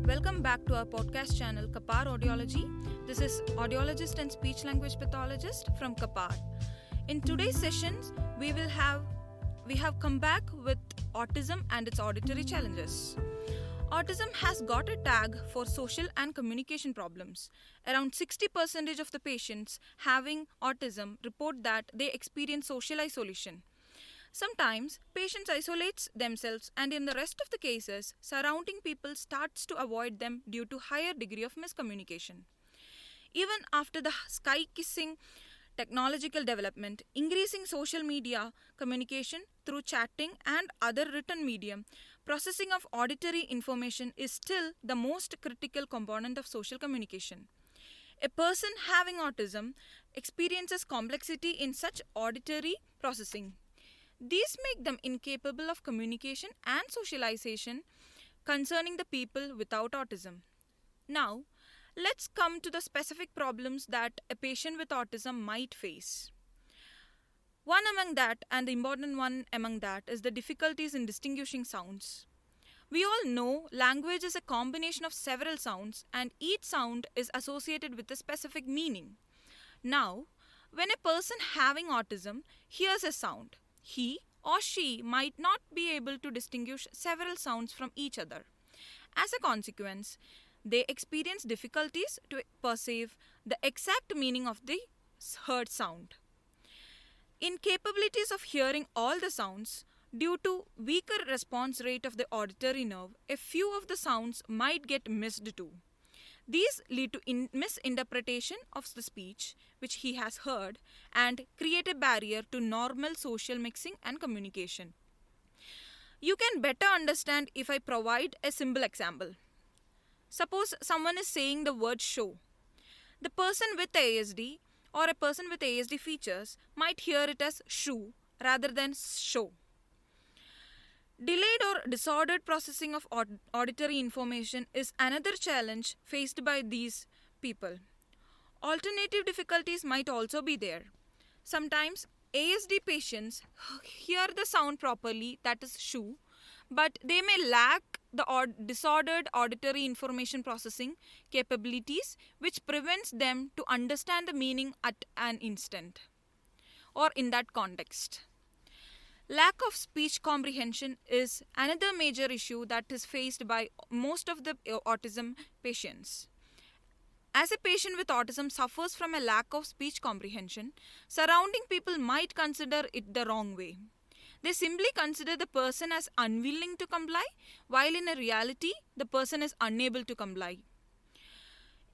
Welcome back to our podcast channel Capaar Audiology. This is audiologist and speech language pathologist from Capaar. In today's sessions, we have come back with autism and its auditory challenges. Autism has got a tag for social and communication problems. Around 60% of the patients having autism report that they experience social isolation. Sometimes, patients isolate themselves and in the rest of the cases, surrounding people starts to avoid them due to higher degree of miscommunication. Even after the sky-kissing technological development, increasing social media communication through chatting and other written medium, processing of auditory information is still the most critical component of social communication. A person having autism experiences complexity in such auditory processing. These make them incapable of communication and socialization concerning the people without autism. Now, let's come to the specific problems that a patient with autism might face. One among that, and the important one among that, is the difficulties in distinguishing sounds. We all know language is a combination of several sounds, and each sound is associated with a specific meaning. Now, when a person having autism hears a sound, he or she might not be able to distinguish several sounds from each other. As a consequence, they experience difficulties to perceive the exact meaning of the heard sound. Incapabilities of hearing all the sounds due to weaker response rate of the auditory nerve, a few of the sounds might get missed too. These lead to misinterpretation of the speech which he has heard and create a barrier to normal social mixing and communication. You can better understand if I provide a simple example. Suppose someone is saying the word show. The person with ASD or a person with ASD features might hear it as shoe rather than show. Delayed or disordered processing of auditory information is another challenge faced by these people. Alternative difficulties might also be there. Sometimes ASD patients hear the sound properly, that is shoe, but they may lack the disordered auditory information processing capabilities which prevents them to understand the meaning at an instant or in that context. Lack of speech comprehension is another major issue that is faced by most of the autism patients. As a patient with autism suffers from a lack of speech comprehension, surrounding people might consider it the wrong way. They simply consider the person as unwilling to comply, while in reality, the person is unable to comply.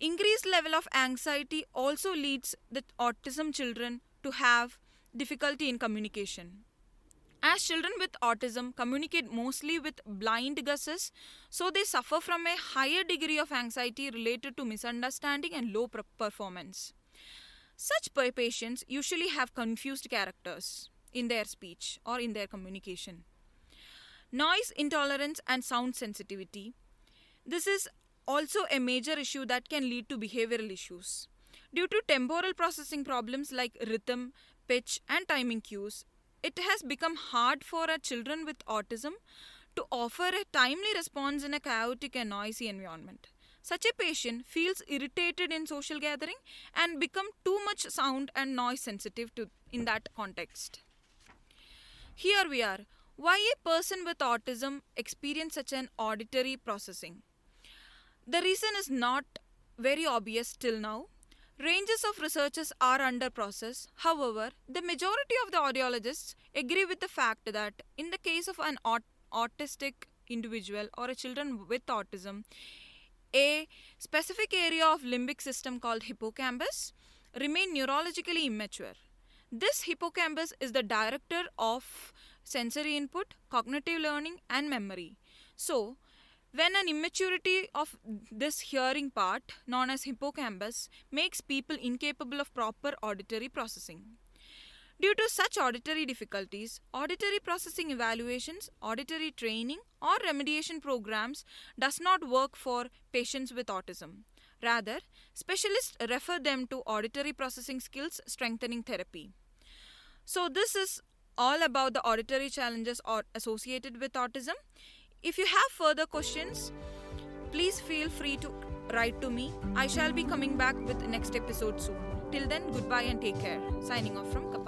Increased level of anxiety also leads the autism children to have difficulty in communication. As children with autism communicate mostly with blind guesses, so they suffer from a higher degree of anxiety related to misunderstanding and low performance. Such patients usually have confused characters in their speech or in their communication. Noise intolerance and sound sensitivity. This is also a major issue that can lead to behavioral issues. Due to temporal processing problems like rhythm, pitch, and timing cues, it has become hard for our children with autism to offer a timely response in a chaotic and noisy environment. Such a patient feels irritated in social gathering and become too much sound and noise sensitive in that context. Here we are. Why a person with autism experience such an auditory processing? The reason is not very obvious till now. Ranges of researches are under process. However, the majority of the audiologists agree with the fact that in the case of an autistic individual or a children with autism, a specific area of limbic system called hippocampus remain neurologically immature. This hippocampus is the director of sensory input, cognitive learning, and memory. So, when an immaturity of this hearing part, known as hippocampus, makes people incapable of proper auditory processing. Due to such auditory difficulties, auditory processing evaluations, auditory training, or remediation programs does not work for patients with autism. Rather, specialists refer them to auditory processing skills strengthening therapy. So this is all about the auditory challenges associated with autism. If you have further questions, Please feel free to write to me. I shall be coming back with the next episode soon. Till then, goodbye and take care. Signing off from Capaar.